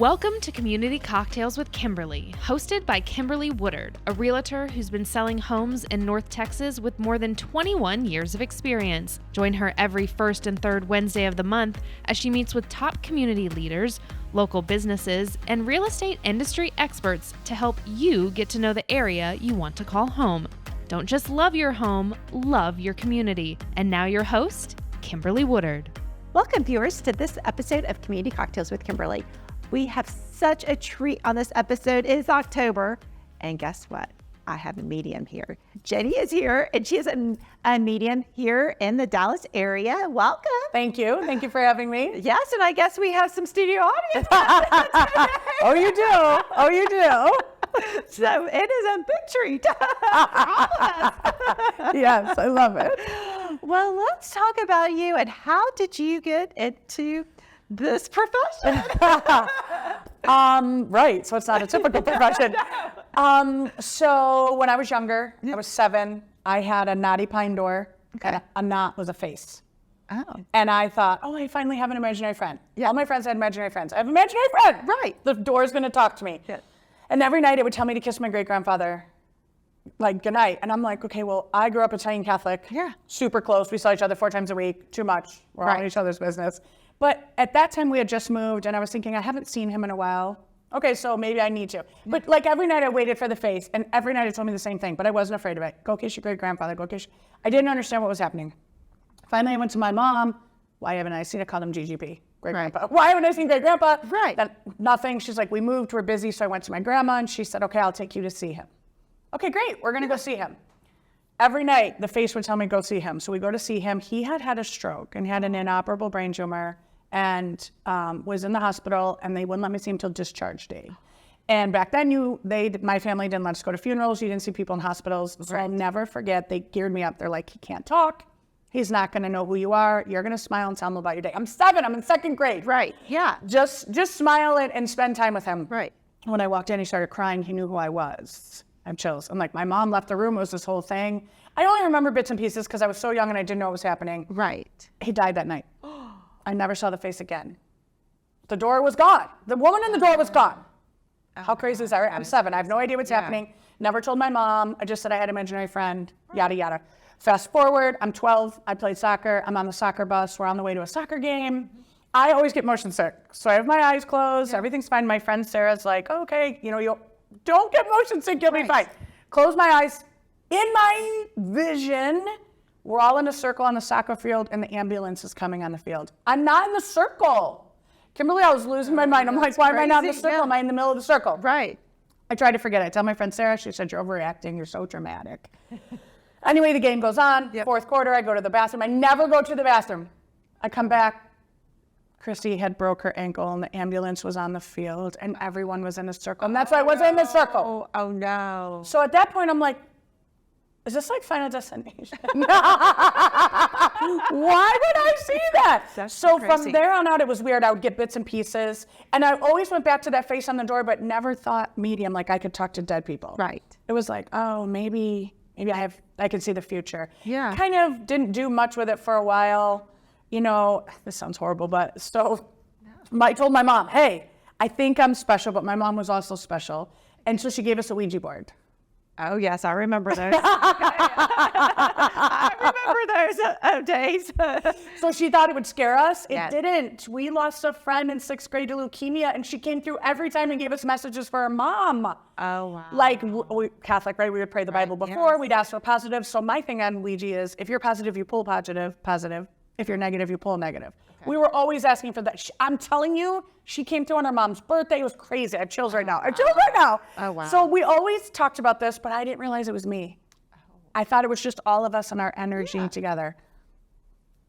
Welcome to Community Cocktails with Kimberly, hosted by Kimberly Woodard, a realtor who's been selling homes in North Texas with more than 21 years of experience. Join her every first and third Wednesday of the month as she meets with top community leaders, local businesses, and real estate industry experts to help you get to know the area you want to call home. Don't just love your home, love your community. And now your host, Kimberly Woodard. Welcome, viewers, to this episode of Community Cocktails with Kimberly. We have such a treat on this episode. It is October, and guess what? I have a medium here. Jennie is here, and she is a medium here in the Dallas area. Welcome. Thank you. Thank you for having me. Yes, and I guess we have some studio audience. Oh, you do. Oh, you do. So it is a big treat for all of us. Yes, I love it. Well, let's talk about you and how did you get into this profession? Right. So it's not a typical profession. So when I was younger, I was 7. I had a knotty pine door. Okay. And a knot was a face. Oh. And I thought, I finally have an imaginary friend. Yeah. All my friends had imaginary friends. I have an imaginary friend. Right. The door's going to talk to me. Yeah. And every night it would tell me to kiss my great-grandfather, like, goodnight. And I'm like, okay, well, I grew up Italian Catholic. Yeah. Super close. We saw each other 4 times a week. Too much. We're all in each other's business. But at that time we had just moved and I was thinking, I haven't seen him in a while. Okay, so maybe I need to. But like every night I waited for the face and every night it told me the same thing, but I wasn't afraid of it. Go kiss your great-grandfather, go kiss. I didn't understand what was happening. Finally I went to my mom. Why haven't I seen it? I called him GGP, great-grandpa. Right. Why haven't I seen great-grandpa? Right. Then nothing. She's like, we moved, we're busy. So I went to my grandma and she said, okay, I'll take you to see him. Okay, great, we're gonna go see him. Every night the face would tell me go see him. So we go to see him. He had had a stroke and had an inoperable brain tumor and was in the hospital and they wouldn't let me see him till discharge day. And back then my family didn't let us go to funerals. You didn't see people in hospitals. So I'll never forget, they geared me up. They're like, he can't talk. He's not gonna know who you are. You're gonna smile and tell him about your day. I'm 7, I'm in 2nd grade. Right, yeah. Just smile and spend time with him. Right. When I walked in, he started crying. He knew who I was. I have chills. I'm like, my mom left the room. It was this whole thing. I only remember bits and pieces because I was so young and I didn't know what was happening. Right. He died that night. I never saw the face again. The door was gone. The woman in the door was gone. How crazy is that, right? I'm 7. I have no idea what's happening. Never told my mom. I just said I had an imaginary friend, yada, yada. Fast forward, I'm 12. I played soccer. I'm on the soccer bus. We're on the way to a soccer game. I always get motion sick. So I have my eyes closed. Everything's fine. My friend Sarah's like, okay, you don't get motion sick. You'll be fine. Close my eyes. In my vision, we're all in a circle on the soccer field and the ambulance is coming on the field. I'm not in the circle. Kimberly, I was losing my mind. I'm like, why am I not in the circle? Yeah. Am I in the middle of the circle? Right. I tried to forget it. I tell my friend Sarah, she said, you're overreacting. You're so dramatic. Anyway, the game goes on. Yep. 4th quarter, I go to the bathroom. I never go to the bathroom. I come back. Christy had broke her ankle and the ambulance was on the field and everyone was in a circle. And that's why I wasn't in the circle. Oh, no. So at that point, I'm like, is this like Final Destination? Why would I see that? That's so crazy. From there on out, it was weird. I would get bits and pieces. And I always went back to that face on the door, but never thought medium, like I could talk to dead people. Right. It was like, oh, maybe I can see the future. Yeah. Kind of didn't do much with it for a while. This sounds horrible, but so I told my mom, hey, I think I'm special, but my mom was also special. And so she gave us a Ouija board. Oh, yes, I remember those. I remember those days. So she thought it would scare us. It Yes. didn't. We lost a friend in 6th grade to leukemia, and she came through every time and gave us messages for her mom. Oh, wow. Like, we Catholic, right? We would pray the Bible before. yes. We'd ask for positive. So my thing on Ouija is, if you're positive, you pull positive. If you're negative, you pull negative. Okay. We were always asking for that. I'm telling you, she came through on her mom's birthday. It was crazy. I have chills right now. Oh, wow. So we always talked about this, but I didn't realize it was me. I thought it was just all of us and our energy together.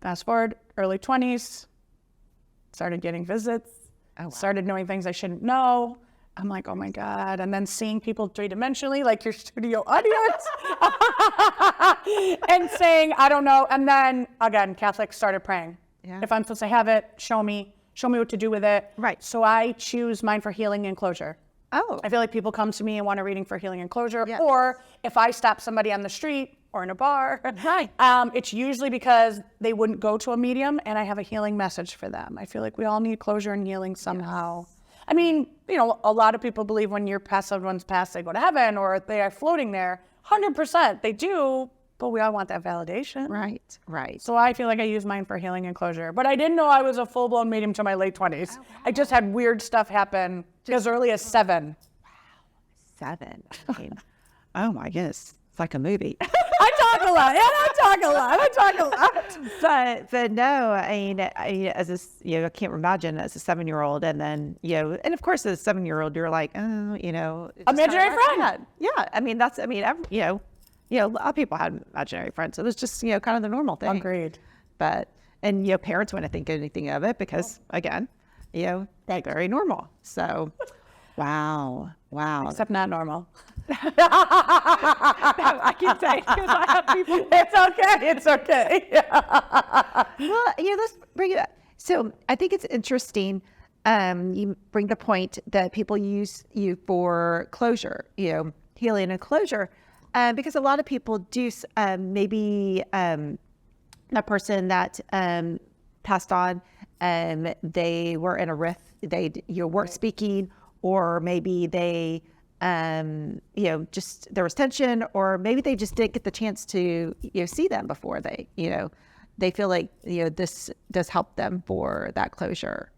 Fast forward, early 20s, started getting visits, started knowing things I shouldn't know. I'm like, oh my God. And then seeing people 3-dimensionally, like your studio audience, and saying, I don't know. And then again, Catholics started praying. Yeah. If I'm supposed to have it, show me what to do with it. Right. So I choose mine for healing and closure. Oh. I feel like people come to me and want a reading for healing and closure. Yes. Or if I stop somebody on the street or in a bar, Right. It's usually because they wouldn't go to a medium and I have a healing message for them. I feel like we all need closure and healing somehow. Yes. I mean, you know, a lot of people believe when you're past someone's past, they go to heaven or they are floating there. 100% they do, but we all want that validation. Right. So I feel like I use mine for healing and closure. But I didn't know I was a full-blown medium till my late 20s. Oh, wow. I just had weird stuff happen as early as 7. Wow, 7. I mean, oh my goodness, it's like a movie. I talk a lot. Yeah, I talk a lot. But no, I mean, as a, you know, I can't imagine as a 7-year-old, and then, you know, and of course as a 7-year-old, you're like, oh, you know, imaginary friend. Yeah, I mean, that's, I mean, you know, a lot of people had imaginary friends. So it was just, you know, kind of the normal thing. Agreed. But, and, you know, parents wouldn't think anything of it because, again, you know, very normal. So, wow. Except not normal. No, I can say because I have people. It's okay. Well, you know, let's bring it up. So I think it's interesting. You bring the point that people use you for closure, you know, healing and closure. Because a lot of people do, maybe a person that passed on, they were in a rift, you weren't speaking, or maybe they, you know, just there was tension, or maybe they just didn't get the chance to, you know, see them before they, you know, they feel like, you know, this does help them for that closure,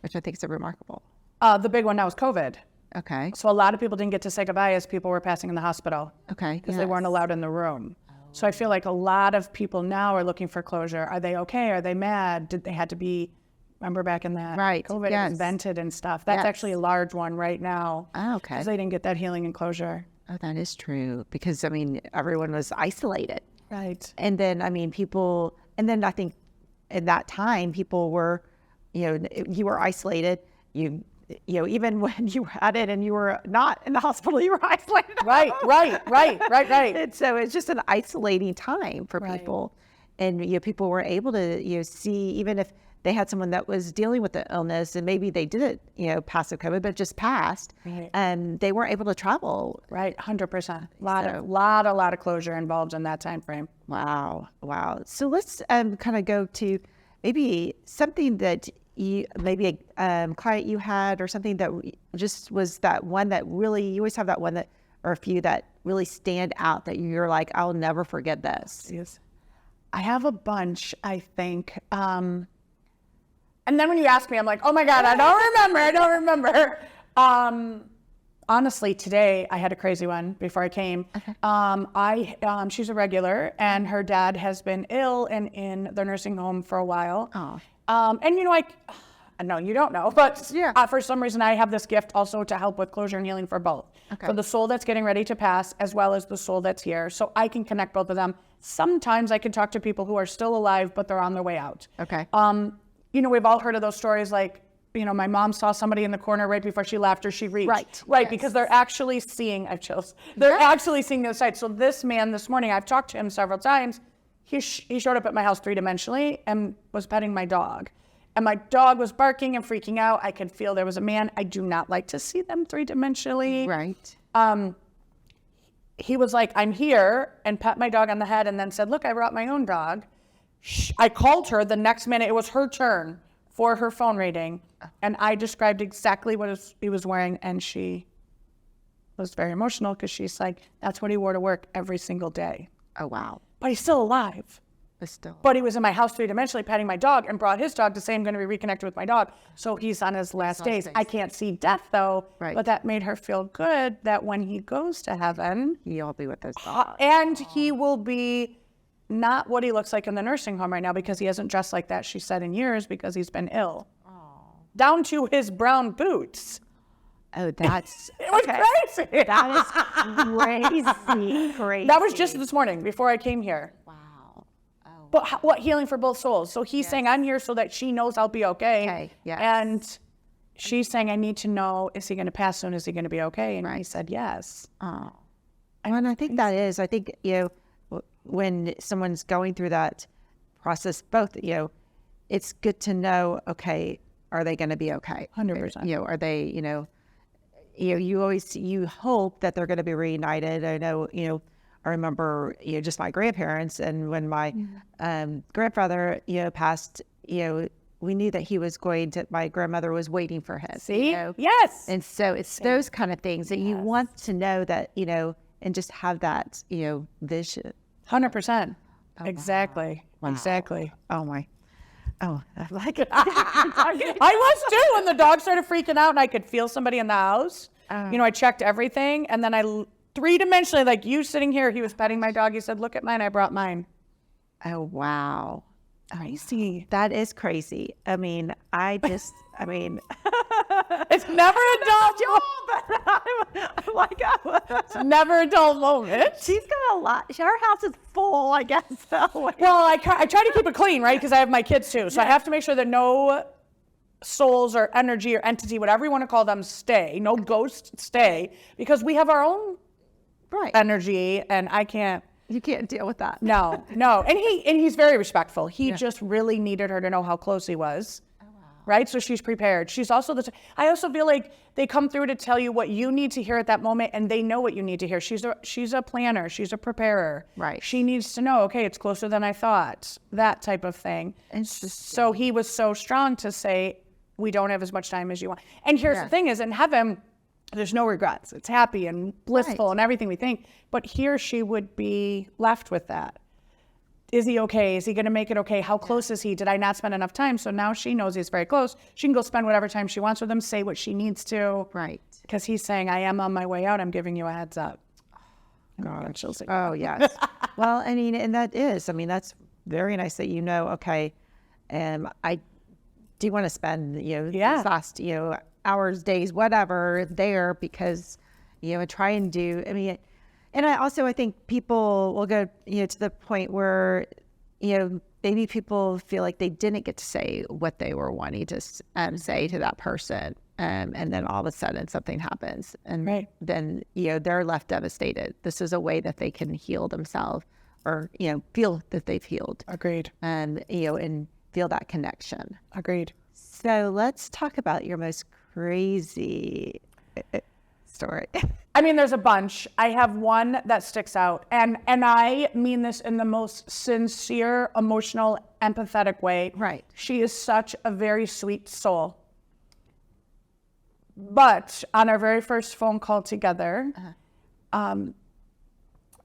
which I think is remarkable. The big one now is COVID. Okay. So a lot of people didn't get to say goodbye as people were passing in the hospital. Okay. Because they weren't allowed in the room. So I feel like a lot of people now are looking for closure. Are they okay? Are they mad? Did they had to be, remember back in that COVID was invented and stuff. That's actually a large one right now. Oh, okay. Because they didn't get that healing and closure. Oh, that is true. Because, I mean, everyone was isolated. Right. And then, I mean, people, and then I think in that time, people were, you know, you were isolated. You know, even when you had it and you were not in the hospital, you were isolated. Right. And so it's just an isolating time for people. And, you know, people were able to, you know, see, even if they had someone that was dealing with the illness and maybe they didn't, you know, pass the COVID, but just passed, and they weren't able to travel. Right. 100%. A lot of closure involved in that time frame. Wow. So let's kind of go to maybe something that you, maybe a client you had, or something that just was that one that really, you always have that one that, or a few that really stand out that you're like, I'll never forget this. Yes. I have a bunch, I think. And then when you ask me, I'm like, oh my God, I don't remember. Honestly, today I had a crazy one before I came. Okay. She's a regular, and her dad has been ill and in the nursing home for a while. Oh. And you know, I know you don't know, but for some reason I have this gift also to help with closure and healing for both. Okay. For the soul that's getting ready to pass, as well as the soul that's here. So I can connect both of them. Sometimes I can talk to people who are still alive, but they're on their way out. Okay. You know, we've all heard of those stories, like, you know, my mom saw somebody in the corner right before she left, or she reached. Right, yes. Because they're actually seeing, I have chills, they're actually seeing the other side. So this man this morning, I've talked to him several times. He showed up at my house 3-dimensionally and was petting my dog. And my dog was barking and freaking out. I could feel there was a man. I do not like to see them 3-dimensionally. Right. He was like, I'm here, and pet my dog on the head, and then said, look, I brought my own dog. I called her the next minute. It was her turn for her phone reading. And I described exactly what he was wearing. And she was very emotional because she's like, that's what he wore to work every single day. Oh, wow. But he's still alive. But he was in my house 3-dimensionally petting my dog and brought his dog to say I'm going to be reconnected with my dog. So he's on his last days. I can't see death though, but that made her feel good that when he goes to heaven, he'll be with his dog. And he will be not what he looks like in the nursing home right now, because he hasn't dressed like that, she said, in years, because he's been ill. Down to his brown boots. Oh, that's it was crazy. That is crazy. That was just this morning before I came here. Wow. Oh. But what healing for both souls. So he's saying, I'm here so that she knows I'll be okay. Okay. Yes. And she's saying, I need to know, is he going to pass soon? Is he going to be okay? And he said, yes. Oh. And I think that is, I think, you know, when someone's going through that process, both, you know, it's good to know, okay, are they going to be okay? 100%. You know, are they, you know, you hope that they're going to be reunited. I know, you know, I remember, you know, just my grandparents, and when my grandfather, you know, passed, you know, we knew that he was going to, my grandmother was waiting for him. See? You know? Yes. And so it's those kind of things that you want to know that, you know, and just have that, you know, vision. 100%. Exactly. Wow. Exactly. Oh my. Oh, I like it. I was too when the dog started freaking out and I could feel somebody in the house. You know, I checked everything and then I three-dimensionally, like you sitting here, he was petting my dog. He said, look at mine. I brought mine. Oh, wow. Crazy. That is crazy. I mean, it's never a dull moment. I'm like, oh. It's never a dull moment. She's got a lot. Her house is full, I guess. So. Well, I try to keep it clean, right? Because I have my kids too. So I have to make sure that no souls or energy or entity, whatever you want to call them, stay. No ghosts stay. Because we have our own energy and I can't. You can't deal with that. No. And he's very respectful. He just really needed her to know how close he was. Oh, wow. Right? So she's prepared. She's also I also feel like they come through to tell you what you need to hear at that moment and they know what you need to hear. She's a planner. She's a preparer. Right. She needs to know, okay, it's closer than I thought. That type of thing. So he was so strong to say, we don't have as much time as you want. And here's the thing is, in heaven, there's no regrets. It's happy and blissful and everything we think. But here she would be left with that. Is he okay? Is he going to make it okay? How close is he? Did I not spend enough time? So now she knows he's very close. She can go spend whatever time she wants with him, say what she needs to. Right. Because he's saying, I am on my way out. I'm giving you a heads up. God. Oh, yes. Well, I mean, and that's very nice that you know, okay, I do want to spend, you know, these last, you know, hours, days, whatever, there because, you know, try and do, I mean, and I think people will go, you know, to the point where, you know, maybe people feel like they didn't get to say what they were wanting to say to that person. And then all of a sudden something happens and then, you know, they're left devastated. This is a way that they can heal themselves or, you know, feel that they've healed. Agreed. And, you know, and feel that connection. Agreed. So let's talk about your most crazy story. I mean, there's a bunch. I have one that sticks out, and I mean this in the most sincere, emotional, empathetic way. Right. She is such a very sweet soul. But on our very first phone call together,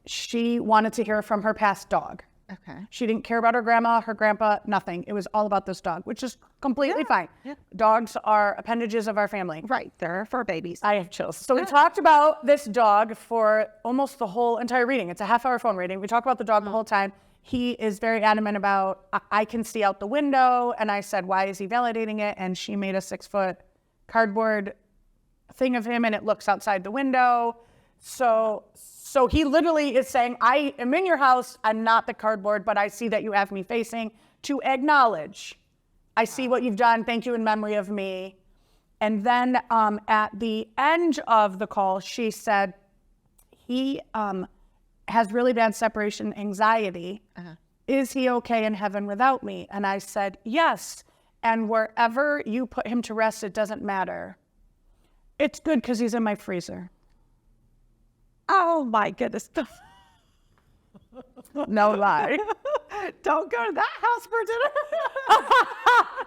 she wanted to hear from her past dog. Okay. She didn't care about her grandma, her grandpa, nothing. It was all about this dog, which is completely fine. Yeah. Dogs are appendages of our family. Right. They're fur babies. I have chills. So we talked about this dog for almost the whole entire reading. It's a half-hour phone reading. We talk about the dog the whole time. He is very adamant about, I can see out the window. And I said, why is he validating it? And she made a 6-foot cardboard thing of him and it looks outside the window. So he literally is saying, I am in your house, I'm not the cardboard, but I see that you have me facing to acknowledge. I see what you've done, thank you in memory of me. And then at the end of the call, she said, he has really bad separation anxiety. Is he okay in heaven without me? And I said, yes. And wherever you put him to rest, it doesn't matter. It's good because he's in my freezer. Oh my goodness. No lie. Don't go to that house for dinner.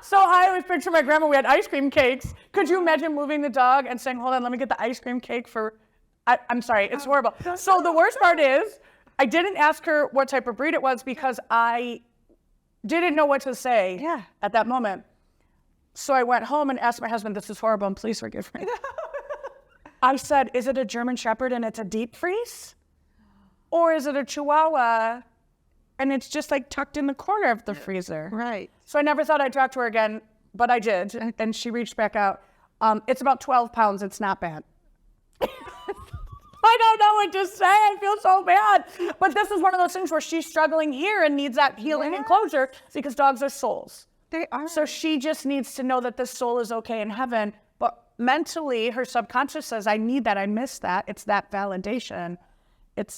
So I always picture my grandma, we had ice cream cakes. Could you imagine moving the dog and saying, hold on, let me get the ice cream cake for, I'm sorry, it's horrible. So the worst part is, I didn't ask her what type of breed it was because I didn't know what to say at that moment. So I went home and asked my husband, this is horrible and please forgive me. I said, is it a German Shepherd and it's a deep freeze? Or is it a Chihuahua and it's just like tucked in the corner of the freezer? Right. So I never thought I'd talk to her again, but I did. And she reached back out. It's about 12 pounds. It's not bad. I don't know what to say. I feel so bad. But this is one of those things where she's struggling here and needs that healing and closure because dogs are souls. They are. So she just needs to know that this soul is okay in heaven. But mentally, her subconscious says, I need that. I miss that. It's that validation.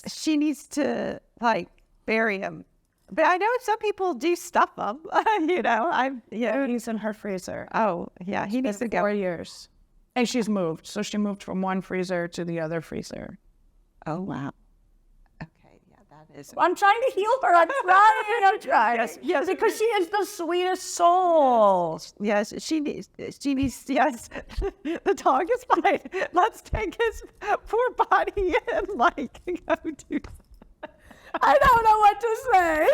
She needs to like bury him. But I know some people do stuff them. He's in her freezer. Oh, yeah. He needs to go. 4 years. And she's moved. So she moved from one freezer to the other freezer. Oh, wow. Okay. Yeah, that I'm trying to heal her. I'm trying. Yes. Because she is the sweetest soul. Yes, she needs, yes. The dog is fine. Let's take his poor body and like go do. I don't know what to say.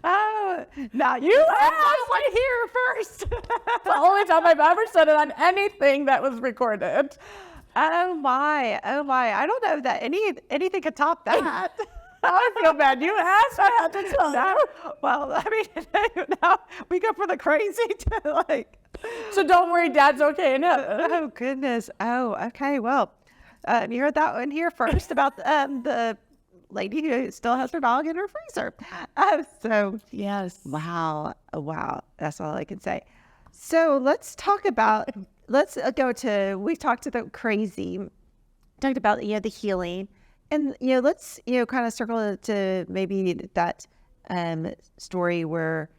Oh, now you asked here first. It's the only time I've ever said it on anything that was recorded. Oh my. I don't know that anything could top that. I feel bad. You asked, I had to tell you. Well, I mean, now we go for the crazy to like. So don't worry, Dad's okay now. Oh goodness. Oh, okay. Well, you heard that one here first about the lady who still has her dog in her freezer. So Yes. wow. That's all I can say. So let's talk about. We talked about crazy. Talked about the healing. And, let's, kind of circle to maybe that story where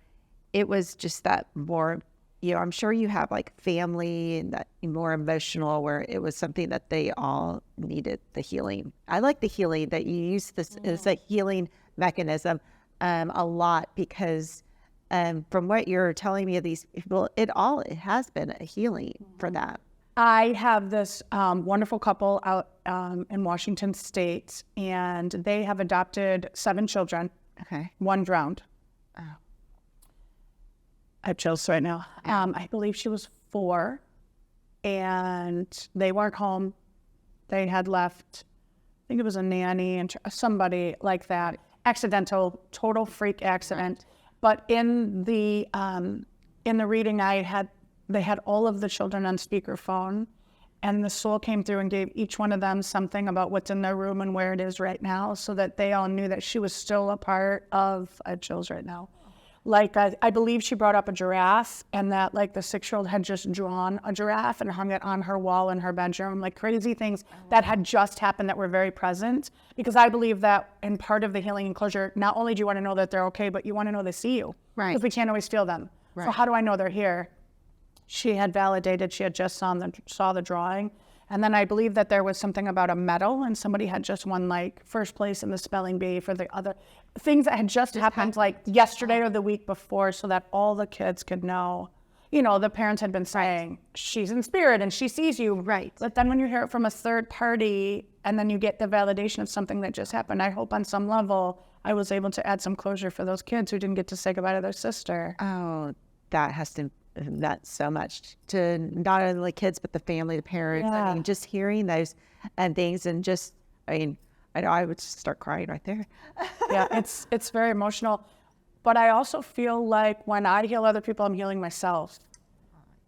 it was just that more, I'm sure you have like family and that more emotional where it was something that they all needed the healing. I like the healing that you use this as a healing mechanism a lot because from what you're telling me of these people, it has been a healing for them. I have this wonderful couple out in Washington State, and they have adopted 7 children. Okay. 1 drowned. Oh. I have chills right now. I believe she was 4, and they weren't home. They had left, I think it was a nanny and somebody like that. Accidental, total freak accident. Right. But in the reading they had all of the children on speakerphone, and the soul came through and gave each one of them something about what's in their room and where it is right now, so that they all knew that she was still a part of. I have chills right now. Like I believe she brought up a giraffe, and that like the 6-year-old had just drawn a giraffe and hung it on her wall in her bedroom, like crazy things that had just happened that were very present. Because I believe that in part of the healing and closure, not only do you want to know that they're okay, but you want to know they see you. Right. Because we can't always feel them. Right. So how do I know they're here? She had validated, she had just saw the drawing. And then I believe that there was something about a medal, and somebody had just won like first place in the spelling bee for the other things that had just happened like yesterday or the week before, so that all the kids could know. The parents had been saying, she's in spirit and she sees you. Right. But then when you hear it from a third party and then you get the validation of something that just happened, I hope on some level I was able to add some closure for those kids who didn't get to say goodbye to their sister. Oh, that has to meant so much to not only the kids but the family, the parents. Yeah. I mean, just hearing those and things, and just I know I would just start crying right there. Yeah, it's very emotional, but I also feel like when I heal other people, I'm healing myself.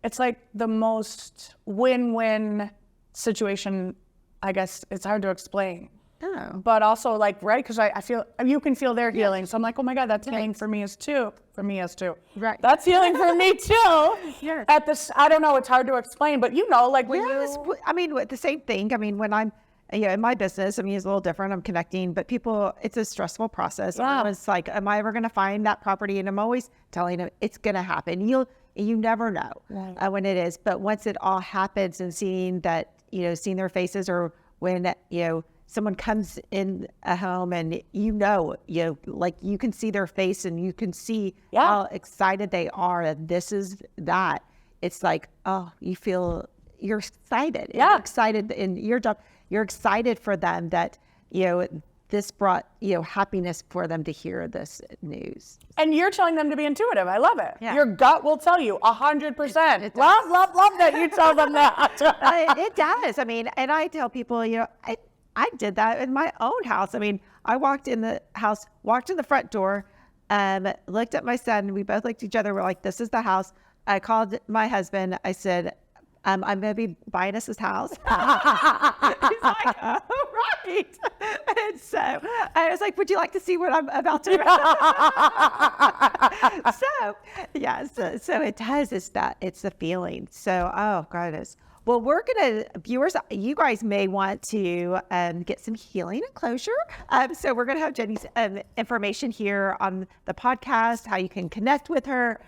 It's like the most win-win situation. I guess it's hard to explain. Oh. But also like, right, because I feel you can feel their healing. Yes. So I'm like, oh my God, that's healing for me as too. Right. That's healing for me too. Yes. At this, I don't know, it's hard to explain, but like when the same thing. I mean, when I'm, in my business, it's a little different. I'm connecting, but people, it's a stressful process. Yeah. It's like, am I ever going to find that property? And I'm always telling them it's going to happen. You never know when it is. But once it all happens and seeing that, seeing their faces, or when, someone comes in a home and like you can see their face and you can see how excited they are that this is that. It's like, oh, you're excited. Yeah. You're excited in your job. You're excited for them that, this brought, happiness for them to hear this news. And you're telling them to be intuitive. I love it. Yeah. Your gut will tell you 100%. Love that you tell them that. It does. And I tell people, I did that in my own house. I walked in the house, walked in the front door, looked at my son. We both looked at each other. We're like, this is the house. I called my husband. I said, I'm going to be buying us this house. He's like, oh, right. And so I was like, would you like to see what I'm about to do? So it does. It's the feeling. So, oh, goodness. Well, viewers, you guys may want to get some healing and closure. So we're going to have Jennie's information here on the podcast, how you can connect with her.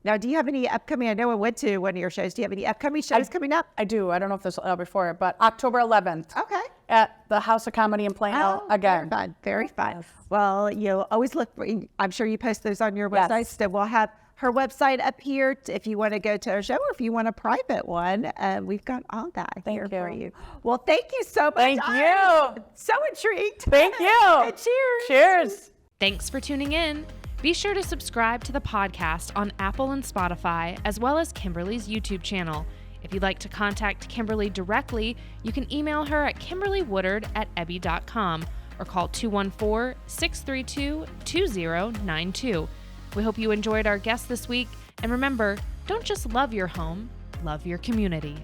Now, do you have any upcoming, I know I went to one of your shows. Do you have any upcoming shows coming up? I do. I don't know if this will air before, but October 11th. Okay. at the House of Comedy in Plano again. Very fun. Very fun. Well, you'll always look for, I'm sure you post those on your website. So we'll have her website up here if you want to go to a show or if you want a private one. We've got all that here for you. Well, thank you so much. Thank you. I'm so intrigued. Thank you. And cheers. Cheers. Thanks for tuning in. Be sure to subscribe to the podcast on Apple and Spotify, as well as Kimberly's YouTube channel. If you'd like to contact Kimberly directly, you can email her at kimberlywoodard@ebby.com or call 214-632-2092. We hope you enjoyed our guest this week. And remember, don't just love your home, love your community.